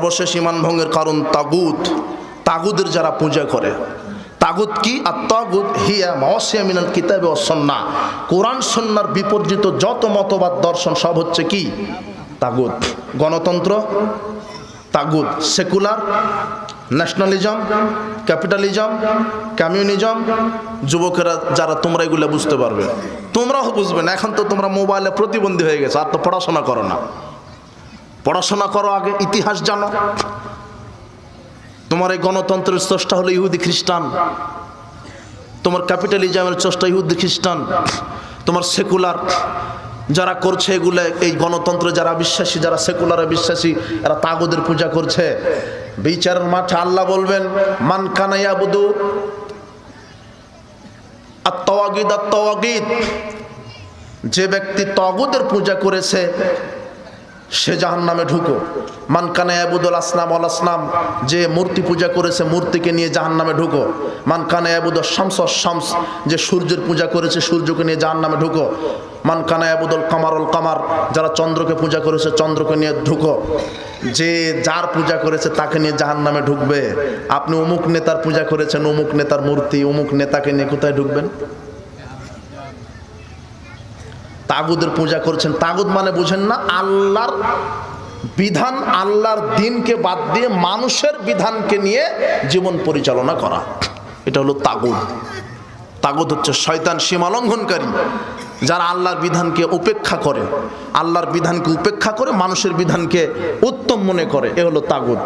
সর্বশেষ ঈমান ভঙ্গের কারণ তাগুত, তাগুদের যারা পূজা করে। তাগুত কি? আত-তাগুত হিয়া মাওয়াসিয়া মিনাল কিতাবি ওয়াস সুন্নাহ, কোরআন সুন্নাহর বিপরীত যত মতবাদ দর্শন সব হচ্ছে কি? তাগুত। গণতন্ত্র তাগুত, সেকুলার, ন্যাশনালিজম, ক্যাপিটালিজম, কমিউনিজম। যুবকেরা যারা তোমরা এগুলো বুঝতে পারবে, তোমরাও বুঝবে না। এখন তো তোমরা মোবাইলে প্রতিবন্ধী হয়ে গেছে, আর তো পড়াশোনা করো না। পড়াশোনা করো, আগে ইতিহাস জানো। তোমার এই গণতন্ত্রের স্রষ্টা হলো ইহুদি খ্রিস্টান, তোমার ক্যাপিটালিজমের স্রষ্টা ইহুদি খ্রিস্টান, তোমার সেকুলার যারা করছে এগুলো, এই গণতন্ত্রে যারা বিশ্বাসী, যারা সেকুলারে বিশ্বাসী, এরা তাগুদের পূজা করছে। বিচারের মাঠে আল্লাহ বলবেন, মান কানা ইয়াবুদু আত-তাওয়াগিদ আত-তাওয়াগিদ, যে ব্যক্তি তাগুদের পূজা করেছে সে জাহান্নামে ঢুকো। মান কানা ইয়াবুদুল আসনাম ওয়াল আসনাম, যে মূর্তি পূজা করেছে মূর্তিকে নিয়ে জাহান্নামে ঢুকো। মান কানা ইয়াবুদুশ শামস ওয়াস শামস, যে সূর্যের পূজা করেছে সূর্যকে নিয়ে জাহান্নামে ঢুকো। মান কানা ইয়াবুদুল কামারুল কামার, যারা চন্দ্রকে পূজা করেছে চন্দ্রকে নিয়ে ঢুকো। যে যার পূজা করেছে তাকে নিয়ে জাহান্নামে ঢুকবে। আপনি অমুক নেতার পূজা করেছেন, অমুক নেতার মূর্তি, অমুক নেতাকে নিয়ে কোথায় ঢুকবেন? তাগুদের পূজা করছেন। তাগুদ মানে বুঝেন না? আল্লাহর বিধান, আল্লাহর দিনকে বাদ দিয়ে মানুষের বিধানকে নিয়ে জীবন পরিচালনা করা, এটা হলো তাগুদ। তাগুদ হচ্ছে শয়তান, সীমা লঙ্ঘনকারী, যারা আল্লাহর বিধানকে উপেক্ষা করে, আল্লাহর বিধানকে উপেক্ষা করে মানুষের বিধানকে উত্তম মনে করে, এ হলো তাগুদ।